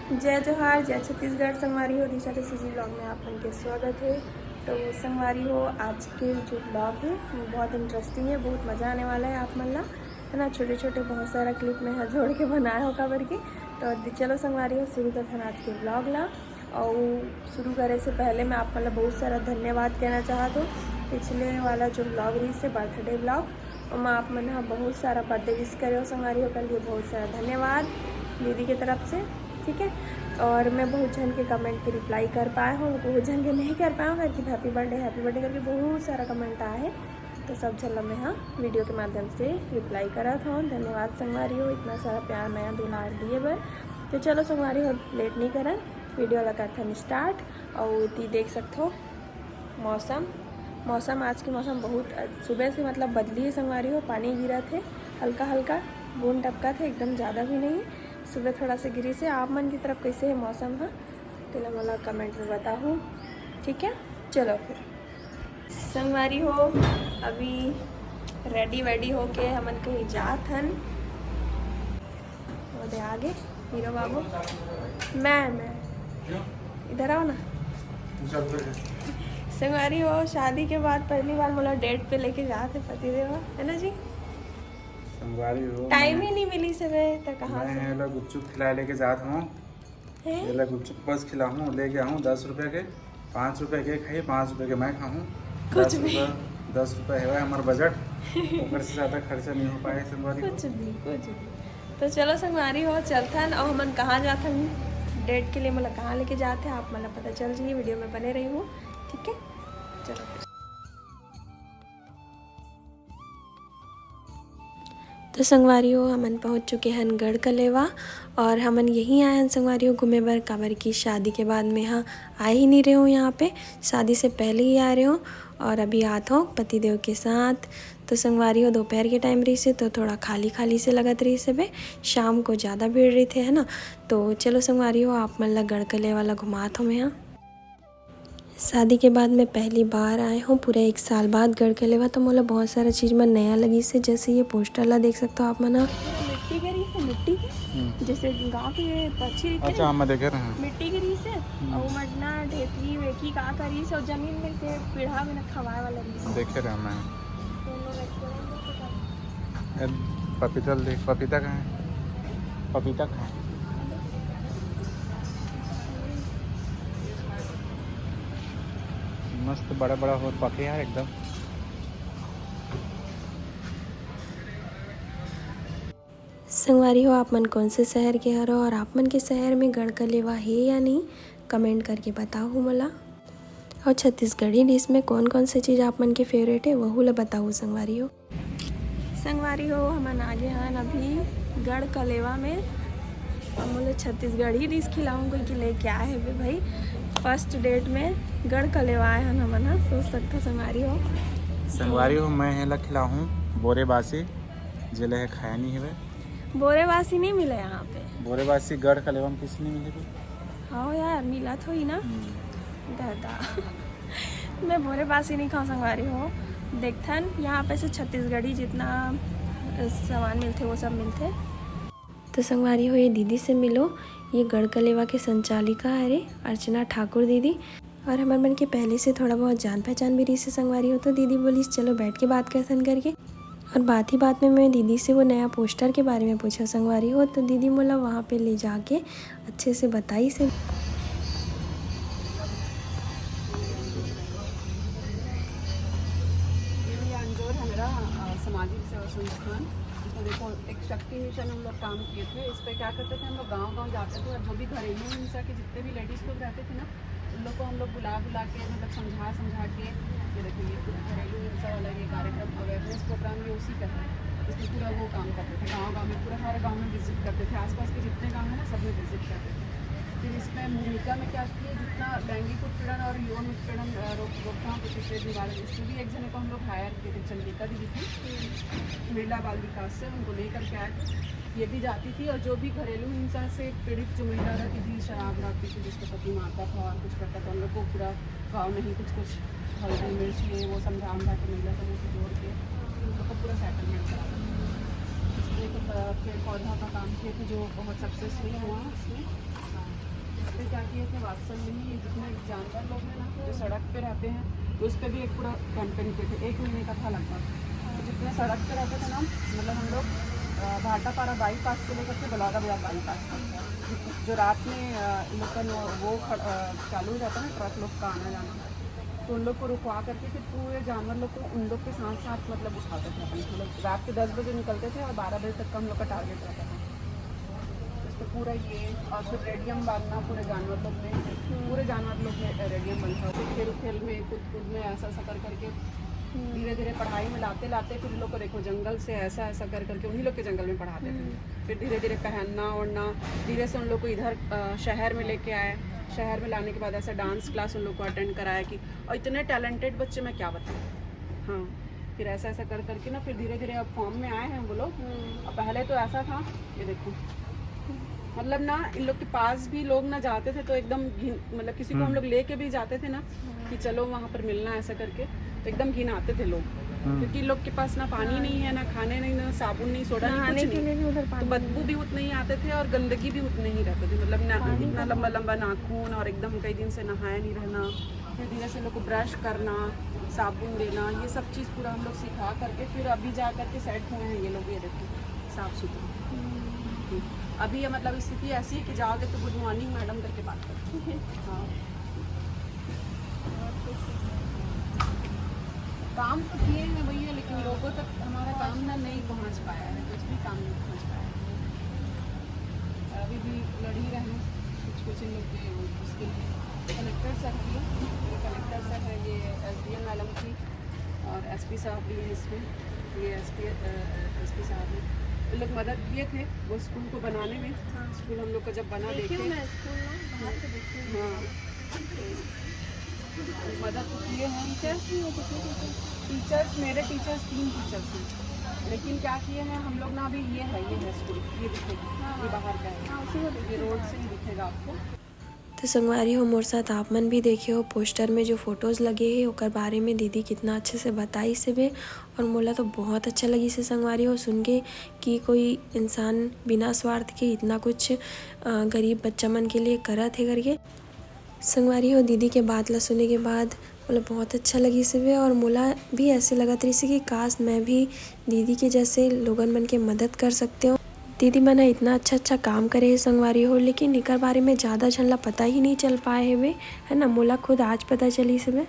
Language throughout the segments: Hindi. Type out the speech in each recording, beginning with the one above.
जय जोहार, जय छत्तीसगढ़। संगवारी हो दिशा किसी ब्लॉग में आप लोगों के स्वागत है। तो संगवारी हो, आज के जो ब्लॉग है वो बहुत इंटरेस्टिंग है, बहुत मज़ा आने वाला है आप मन ला, है ना। छोटे छोटे बहुत सारा क्लिप में है जोड़ के बनाया हो कवर के। तो चलो संगवारी हो, शुरू करते हैं आज के ब्लॉग ला। और शुरू करे से पहले मैं आप मतलब बहुत सारा धन्यवाद कहना चाहता हूँ। पिछले वाला जो ब्लॉग रही से बर्थडे ब्लॉग, और मैं आप मन बहुत सारा बर्थडे विश करे हो संगवारी हो, कर लिए बहुत सारा धन्यवाद दीदी की तरफ से, ठीक है। और मैं बहुत जन के कमेंट के रिप्लाई कर पाया हूँ, बहुत जन के नहीं कर पाया हूँ करके हैप्पी बर्थडे करके बहुत सारा कमेंट आया है। तो सब चलो मैं हाँ वीडियो के माध्यम से रिप्लाई करा था। धन्यवाद संगवारी हो, इतना सारा प्यार नया दुलार दिए बर। तो चलो संगवारी हो, लेट नहीं करन, वीडियो वाला करते हैं स्टार्ट। और ती देख सकते हो मौसम आज के मौसम बहुत सुबह से मतलब बदली है संगवारी हो। पानी गिरा थे, हल्का हल्का बूंद टपका थे, एकदम ज़्यादा भी नहीं। सुबह थोड़ा सा गिरी से। आप मन की तरफ कैसे है मौसम है तो मला कमेंट में बताऊँ, ठीक है। चलो फिर संगवारी हो, अभी रेडी वेडी हो के हमन कहीं जात हन। और आगे हीरो बाबू, मैं इधर आओ ना। संगवारी हो, शादी के बाद पहली बार मोला डेट पे लेके जाते पति देवा, है ना जी। संगवारी हो, टाइम ही नहीं मिली सुबह तो कहाँ से। मैं लोग गुपचुप खिला लेके जात हूँ। ये लोग गुपचुप बस खिलाऊँ लेके आऊँ 10 रुपये के, 5 रुपये के खाई, 5 रुपये के मैं खाऊँ। कुछ भी 10 रुपये है हमारा बजट, ऊपर से ज़्यादा खर्चा नहीं हो पाए संगवारी हो। कुछ भी। तो चलो संगवारी हो, चलथन। और हमन कहाँ जाथन डेट के लिए, मतलब कहाँ लेके जाते हैं आप मतलब पता चल जाइए, वीडियो में बने रही हूँ, ठीक है। चलो फिर तो संगवारी हो, हमन पहुँच चुके हैं गढ़ कलेवा। और हमन यहीं आए हैं संगवारी हो घूमे बर, काबर की शादी के बाद में हाँ आ ही नहीं रहे हूँ यहाँ पे, शादी से पहले ही आ रहे हो। और अभी आता हूँ पतिदेव के साथ। तो संगवारी हो, दोपहर के टाइम रही से तो थोड़ा खाली खाली से लगत रही से बे, शाम को ज़्यादा भीड़ रही थे, है ना। तो चलो संगवारी हो, आप मन ला गढ़ कलेवा ला घुमात हूँ मैं यहाँ। शादी के बाद मैं पहली बार आए हूँ पूरे 1 साल बाद गढ़ कलेवा। तो मोला बहुत सारा चीज़ में नया लगी से, जैसे ये पोस्टर ला देख सकते हो आप मना मिट्टी के रही से, मिट्टी के जैसे गांव के पक्षी। अच्छा हम देखे रहे हैं मिट्टी के रही से और मटना ढेकी वेकी का करी से, और जमीन में से पीढ़ा में खवाए वाला रही से देखे रहे मैं। तो पपीता देख, पपीता कहाँ है, पपीता कहाँ है। मस्त बड़ा बड़ा हो पके यार एकदम। संगवारी हो, आप मन कौन से शहर के हरो, और आप मन के शहर में गढ़ कलेवा है या नहीं, कमेंट करके बताओ मला। और छत्तीसगढ़ी डिश में कौन कौन सी चीज़ आप मन के फेवरेट है वह ला बताओ संगवारी हो। संगवारी हो, हमन आगे हैं अभी गढ़ कलेवा में, और मुझे छत्तीसगढ़ी डिश खिलाऊँ कोई कि लेके आए है भाई। फर्स्ट डेट में गढ़ कलेवा आए हैं हमन, सोच सकते संगवारी हो। संगवारी हो, मैं हेला खिलाऊँ बोरे बासी जिले है खाया नहीं है। बोरेबासी नहीं मिले यहाँ पे, बोरे बासी गढ़ कलेवा में किसी नहीं मिलेगी। हाँ यार मिला तो ही ना दादा। मैं बोरेबासी नहीं खाऊँ संगवारी हो। देखथन यहाँ पे से छत्तीसगढ़ी जितना सामान मिलते वो सब मिलते। तो संगवारी हो, ये दीदी से मिलो, ये गढ़ कलेवा के संचालिका है अर्चना ठाकुर दीदी। और हमारे मन के पहले से थोड़ा बहुत जान पहचान भी रही से संगवारी हो। तो दीदी बोली चलो बैठ के बात करथन करके। और बात ही बात में मैं दीदी से वो नया पोस्टर के बारे में पूछा संगवारी हो। तो दीदी बोला वहाँ पे ले जाके अच्छे से बताई से। सामाजिक सेवा संस्थान, इसमें देखो एक शक्ति मिशन हम लोग काम किए थे। इस पर क्या करते थे, हम लोग गांव जाते थे, और जो भी घरेलू हिंसा के जितने भी लेडीज़ लोग रहते थे ना, उन लोग को हम लोग बुला के मतलब समझा के, ये देखो ये घरेलू हिंसा वाला ये कार्यक्रम अवेयरनेस प्रोग्राम ये उसी का है। इसमें पूरा वो काम करते थे, गाँव में पूरा हर गाँव में विजिट करते थे, आसपास के जितने गाँव हैं ना सब में विजिट करते थे। फिर इसमें भूमिका में क्या किए, जितना लैंगिक उत्पीड़न और यौन उत्पीड़न रोकथाम प्रतिषेध निवारण, इसमें भी एक जने को हम लोग हायर किए थे, चंद्रिका दीदी थी महिला बाल विकास से, उनको लेकर के आए थे। ये भी जाती थी और जो भी घरेलू हिंसा से पीड़ित जो महिला रहती थी, शराब रखती थी, जिसको पति मारता था और कुछ करता था, उन लोग को पूरा गाँव में ही कुछ हल्दी मिर्च ये वो समझा के महिला समूह से जोड़ के उन लोग को पूरा सेटलमेंट करा था। इसमें पेड़ पौधा का काम किए थे जो बहुत सक्सेसफुल हुआ उसमें। किए थे वात्सल्य में ही, जितने जानवर लोग हैं ना जो सड़क पे रहते हैं, तो उस पर भी एक पूरा कैंपेन किए थे, 1 महीने का था लगभग। तो जितने सड़क पे रहते थे ना, मतलब हम लोग भाटापारा बाईपास से लेकर के बलौदा बाजार बाईपास तक, जो रात में इन लोग का वो चालू हो जाता है ना ट्रक लोग का आना जाना, तो उन लोग को रुकवा करके फिर पूरे जानवर लोग को उन लोग के साथ साथ मतलब उठाते थे अपन। मतलब रात के 10 बजे निकलते थे और 12 बजे तक का हम लोग का टारगेट रहता था। तो पूरा ये, और फिर रेडियम बांधना पूरे जानवर लोग में, पूरे जानवर लोग में रेडियम बनता है। खेल खेल में, कूद में ऐसा ऐसा कर करके धीरे धीरे पढ़ाई में लाते लाते फिर लोग को देखो जंगल से ऐसा ऐसा कर करके उन्हीं लोग के जंगल में पढ़ाते थे। फिर धीरे धीरे पहनना ओढ़ना, धीरे से उन लोग को इधर शहर में लेके आए। शहर में लाने के बाद ऐसा डांस क्लास उन लोग को अटेंड कराया कि, और इतने टैलेंटेड बच्चे मैं क्या बताऊँ। हाँ, फिर ऐसा ऐसा कर करके ना फिर धीरे धीरे अब फॉर्म में आए हैं वो लोग। और पहले तो ऐसा था, ये देखो मतलब ना इन लोग के पास भी लोग ना जाते थे तो एकदम मतलब किसी को हम लोग लेके भी जाते थे ना कि चलो वहाँ पर मिलना ऐसा करके, तो एकदम घिन आते थे लोग, क्योंकि लोग के पास ना पानी नहीं है, ना खाने नहीं, ना साबुन नहीं, सोडा नहीं, कुछ नहीं। तो बदबू भी उतने ही आते थे और गंदगी भी उतने ही रहते थे। मतलब ना इतना लंबा लंबा नाखून और एकदम कई दिन से नहाया नहीं रहना। फिर धीरे से लोग को ब्रश करना, साबुन देना, ये सब चीज़ पूरा हम लोग सिखा करके फिर अभी जा करके सेट हुए हैं ये लोग। ये देखो साफ सुथरा। अभी ये मतलब स्थिति ऐसी है कि जाओगे तो गुड मॉर्निंग मैडम करके बात करते हैं। हाँ, काम तो किए हैं भैया, लेकिन लोगों तक हमारा काम ना नहीं पहुंच पाया है, कुछ भी काम नहीं पहुंच पाया है। अभी भी लड़ ही रहे हैं कुछ इन लोग के उसके लिए। कलेक्टर सर की, ये कलेक्टर सर है, ये SDM मैडम की, और SP साहब भी हैं इसमें, ये SP साहब हैं। ये लोग मदद किए थे वो स्कूल को बनाने में। स्कूल हम लोग का जब बना देखे, हाँ मदद तो किए हैं। टीचर्स मेरे टीचर्स 3 टीचर्स हैं, लेकिन क्या किए हैं हम लोग ना, अभी ये है स्कूल, ये दिखेगा, ये बाहर का है, ये रोड से ही दिखेगा आपको। तो संगवारी हो मोर साथ आप मन भी देखे हो पोस्टर में जो फोटोज़ लगे हैं ओकर बारे में दीदी कितना अच्छे से बताई से बे, और मोला तो बहुत अच्छा लगी से संगवारी हो सुन के कि कोई इंसान बिना स्वार्थ के इतना कुछ गरीब बच्चा मन के लिए करत है करके। संगवारी हो दीदी के बात ला सुने के बाद मोला बहुत अच्छा लगी से बे, और मोला भी ऐसे लगा रही से कि काश मैं भी दीदी के जैसे लोगन मन के मदद कर सकते हो। दीदी मन इतना अच्छा काम करे है संगवारी हो, लेकिन इकर बारे में ज़्यादा झनला पता ही नहीं चल पाए है वे, है ना। मोला खुद आज पता चली से मैं।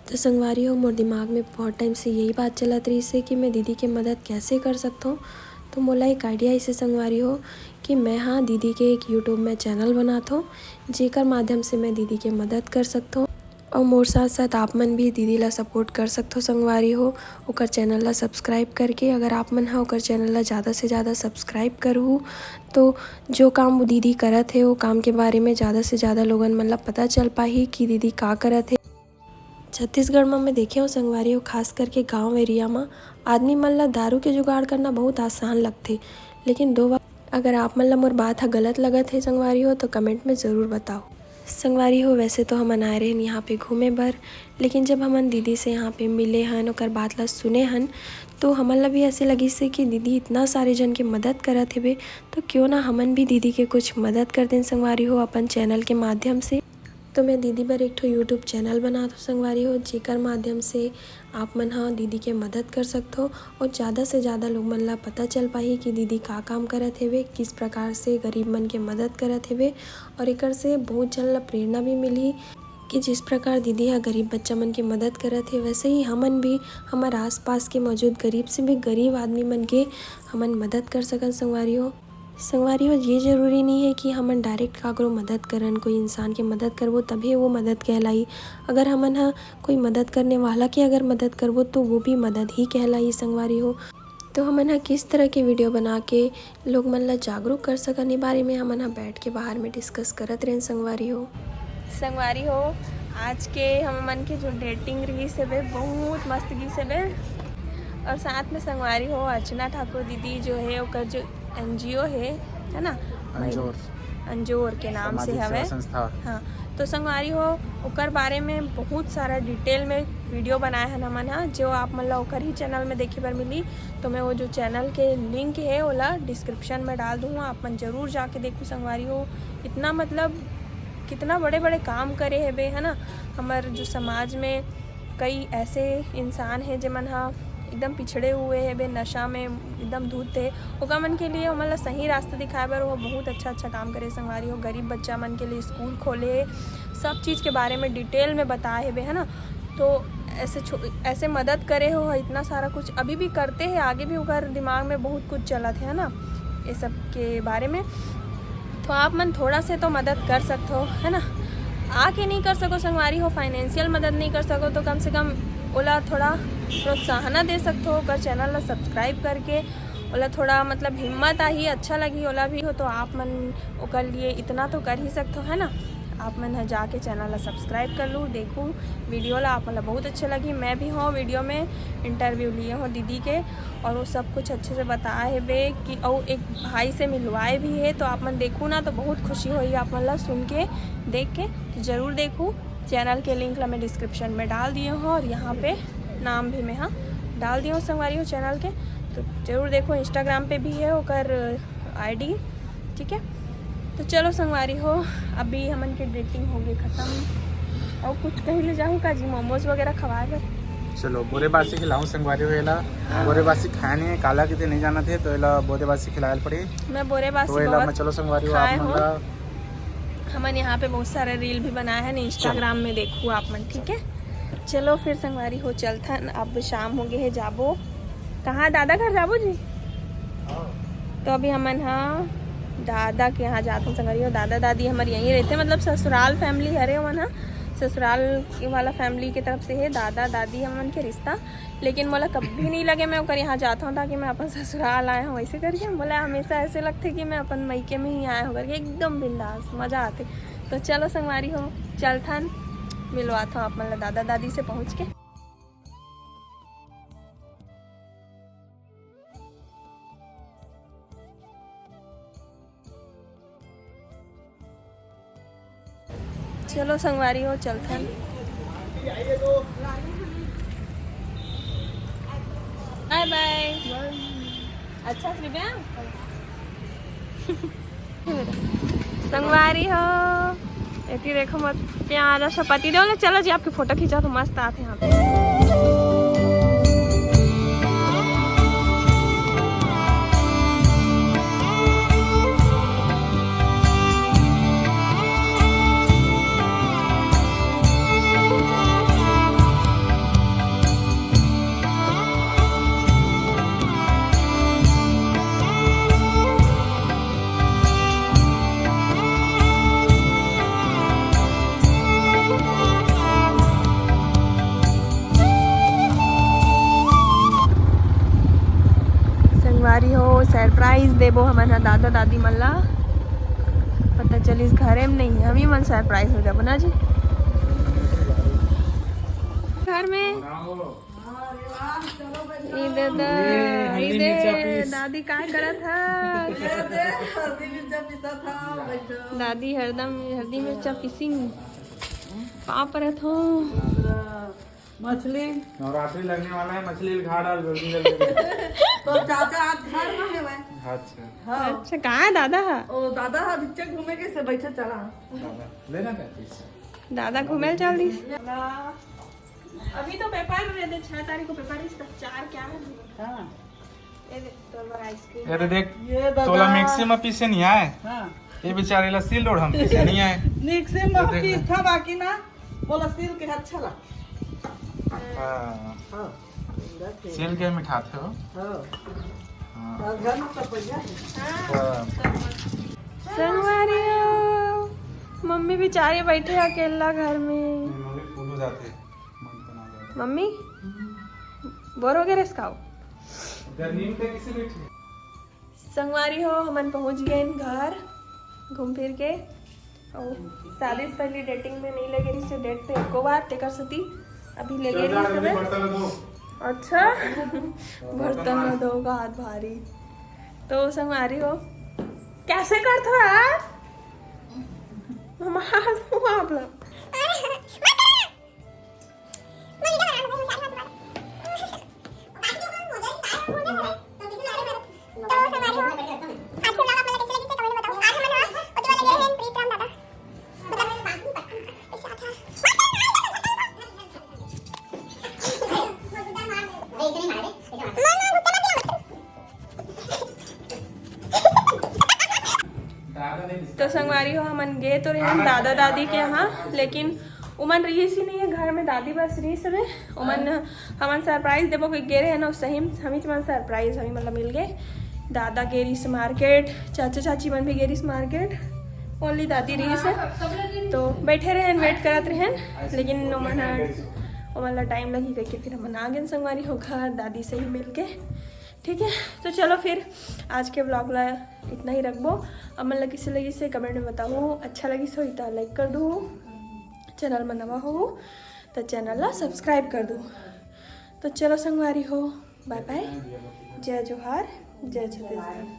तो संगवारी हो मोर दिमाग में बहुत टाइम से यही बात चलत रही से कि मैं दीदी के मदद कैसे कर सकता हूँ। तो मोला एक आइडिया इसे संगवारी हो कि मैं हाँ दीदी के एक यूट्यूब में चैनल बनाता हूँ, जेकर माध्यम से मैं दीदी के मदद कर सकता हूँ। और मोर साथ साथ आप मन भी दीदी ला सपोर्ट कर सकते हो संगवारी हो, ओकर चैनल ला सब्सक्राइब करके। अगर आप मन हा ओकर चैनल ला ज़्यादा से ज़्यादा सब्सक्राइब करूँ तो जो काम वो दीदी करत है वो काम के बारे में ज़्यादा से ज़्यादा लोगन मन ला पता चल पाही कि दीदी का करत है। छत्तीसगढ़ में मैं देखे हो संगवारी हो, खास करके गाँव एरिया में आदमी मन ला दारू के जुगाड़ करना बहुत आसान लगते, लेकिन 2 बार अगर आप मन ला मोर बात हा गलत लगत है संगवारी हो तो कमेंट में ज़रूर बताओ। संगवारी हो वैसे तो हम आए रहे यहाँ पे घूमे बर, लेकिन जब हमन दीदी से यहाँ पे मिले हन ओकर बात ला सुने हन तो हमन ला भी ऐसे लगी से कि दीदी इतना सारे जन के मदद करत हेबे, तो क्यों ना हमन भी दीदी के कुछ मदद कर दें संगवारी हो अपन चैनल के माध्यम से। तो मैं दीदी बर एक ठो यूट्यूब चैनल बना दो संगवारी हो, जेकर माध्यम से आप मन हाँ दीदी के मदद कर सकते हो और ज़्यादा से ज़्यादा लोग मन ला पता चल पाही कि दीदी का काम करत हेवे, किस प्रकार से गरीब मन के मदद करत हेवे। और एकर से बहुत जन ला प्रेरणा भी मिली कि जिस प्रकार दीदी हा गरीब बच्चा मन की मदद करत है, वैसे ही हमन भी हमारे आसपास के मौजूद गरीब से भी गरीब आदमी मन के हमन मदद कर सकन संगवारी हो। संगवारी हो ये ज़रूरी नहीं है कि हमन डायरेक्ट काकरो मदद करन, कोई इंसान के मदद करबो तभी वो मदद कहलाई। अगर हमन हा कोई मदद करने वाला की अगर मदद करबो तो वो भी मदद ही कहलाई संगवारी हो। तो हमन हा किस तरह के वीडियो बना के लोग मन ला जागरूक कर सकन, इस बारे में हमन हा बैठ के बाहर में डिस्कस करत रहें संगवारी हो। संगवारी हो आज के हम मन के जो डेटिंग रही से बे बहुत मस्त गी से बे, और साथ में संगवारी हो अर्चना ठाकुर दीदी जो है ओकर जो NGO है ना, अंजोर के नाम से हवे संस्था। हाँ, तो संगवारी हो ओकर बारे में बहुत सारा डिटेल में वीडियो बनाए हैं हमन हा, जो आप मन ला ओकर ही चैनल में देखे बर मिली। तो मैं वो जो चैनल के लिंक है ओला डिस्क्रिप्शन में डाल दूँगा, आप मन जरूर जाके देखो संगवारी हो। इतना मतलब कितना बड़े बड़े काम करे है बे, है ना। हमारे जो समाज में कई ऐसे इंसान हैं जो मन हा एकदम पिछड़े हुए है बे, नशा में एकदम धूत है। ओका मन के लिए मतलब सही रास्ता दिखाए बर वो बहुत अच्छा काम करे संगवारी हो। गरीब बच्चा मन के लिए स्कूल खोले, सब चीज़ के बारे में डिटेल में बताए है बे, है ना। तो ऐसे मदद करे हो, इतना सारा कुछ अभी भी करते हैं, आगे भी उनका दिमाग में बहुत कुछ चला है ना ये सब के बारे में। तो आप मन थोड़ा से तो मदद कर सकते हो, है ना। आके नहीं कर सको संगवारी हो, फाइनेंशियल मदद नहीं कर सको तो कम से कम ओला थोड़ा प्रोत्साहन दे सकते हो। कर चैनल ला सब्सक्राइब करके ओला थोड़ा मतलब हिम्मत आई, अच्छा लगी ओला भी हो तो आप मन ओकर लिए इतना तो कर ही सकते हो, है ना। आप मन जाके चैनल ला सब्सक्राइब कर लूँ, देखूँ वीडियो ला, आप मतलब बहुत अच्छे लगी। मैं भी हूँ वीडियो में इंटरव्यू लिए हूँ दीदी के और वो सब कुछ अच्छे से बताए है बे कि और एक भाई से मिलवाए भी है। तो आप मन देखूँ ना तो बहुत खुशी हुई आप मन ला सुन के, देख के। तो ज़रूर देखूँ। चैनल के लिंक ला मैं डिस्क्रिप्शन में डाल दिए हूँ और यहाँ पे नाम भी मैं हाँ डाल दिए हूँ संगवारी हो चैनल के। तो ज़रूर देखो, इंस्टाग्राम पे भी है ओकर ID, ठीक है। तो चलो संगवारी हो, अभी हमन के डेटिंग हो गई ख़त्म और कुछ कहीं ले जाऊँ का जी, मोमोज वगैरह खवाएगा। चलो बोरे बासी खिलाऊँ संगवारी हो। एला बोरे बासी खाए नहीं, काला कितने नहीं जाना थे तो एला बोरे बासी खिलाए पड़ी। मैं बोरे बासी तो एला मैं चलो संगवारी हो आप मन हमन यहाँ पे बहुत सारे रील भी बनाए हैं ना इंस्टाग्राम में, देखूँ आप मन, ठीक है। चलो फिर संगवारी हो चलता, अब शाम हो गए है, जाबो कहाँ, दादा घर जाबो जी। तो अभी हमन हाँ दादा के यहाँ जाते हैं संगवारी हो। दादा दादी हमारे यहीं रहते हैं, मतलब ससुराल फैमिली हरे हमन हाँ, ससुराल वाला फैमिली की तरफ से है दादा दादी हमन के रिश्ता। लेकिन मोला कभी नहीं लगे मैं ओकर यहाँ जाता हूँ ताकि मैं अपन ससुराल आया हूँ, वैसे करके मोला हमेशा ऐसे लगते कि मैं अपन मैके में ही आया हूँ करके, एकदम बिंदास मज़ा आते। तो चलो संगवारी हो चलथन, मिलवाता हूँ आप मतलब दादा दादी से पहुँच के। चलो संगवारी हो चलथन। Bye bye. अच्छा श्रीव्या संगवारी हो, ऐसी देखो मत प्यारा सा पति दो। चलो जी आपकी फोटो खींचा तो मस्त आते यहाँ पे। हो सरप्राइज देबो हमन दादा दादी मन ला, पता चलिस घरे में नहीं, हम ही मन सरप्राइज हो जाबो ना जी घर में। दादी का करत है, दादी हल्दी मिर्चा पीसी का परत हो। मछली नवरात्रि लगने वाला है, मछली घा डाल जल्दी जल्दी। तो चाचा आज घर में है वह। अच्छा अच्छा कहाँ है दादा? ओ दादा हा बिच्चे घूमे के से बैठे चला लेना क्या दादा घूमे चल दी। अभी तो पेपर 6 तारीख को पेपर है, 4 क्या है? हाँ ये देख तोला मैक्सिमम पीछे नहीं आए। हाँ ये बेचारे ला सील रोड हम पीछे नहीं आए। निक्से में पीस था बाकी ना बोला सील के अच्छा लगा। हाँ हाँ सील के मिठा थे हो। हाँ घर में सब बढ़िया है। संगवारी हो, मम्मी बेचारे बैठे अकेला घर में। फूल हो जाते मन बना जाता। मम्मी बोर वगैरह खाओ। गर्मी में किसी बैठी संगवारी हो, हमन पहुंच गए घर घूम फिर के। और शादी से पहले डेटिंग में नहीं लगे रही, से डेट पे एको बार ते कर सती, अभी लगे रही सब। अच्छा बर्तन दो का हाथ भारी। तो संगवारी हो कैसे करते हो यार, आप लोग तो संगवारी हो हमन गए तो रहे दादा दादी के यहाँ, लेकिन उमन रहीस ही नहीं है घर में, दादी बस रहीस हवे। उमन हमन सरप्राइज देबो कि गे रहे ना, सही हमी मन सरप्राइज हमी मतलब मिल गए। दादा गेरिस मार्केट, चाचा चाची मन भी गेरिस मार्केट, ओनली दादी रहीस है। तो बैठे रहे वेट करत रहे, लेकिन उमन टाइम लगी करके फिर हमन आ गए संगवारी हो घर दादी से ही मिल के। ठीक है, तो चलो फिर आज के ब्लॉग ला इतना ही रखबो। अब मन लगी से लगी से कमेंट में बताओ, अच्छा लगी सो तो लाइक कर दो, चैनल में नवा हो तो चैनल ला सब्सक्राइब कर दो। तो चलो संगवारी हो, बाय बाय, जय जोहार, जय छत्तीसगढ़।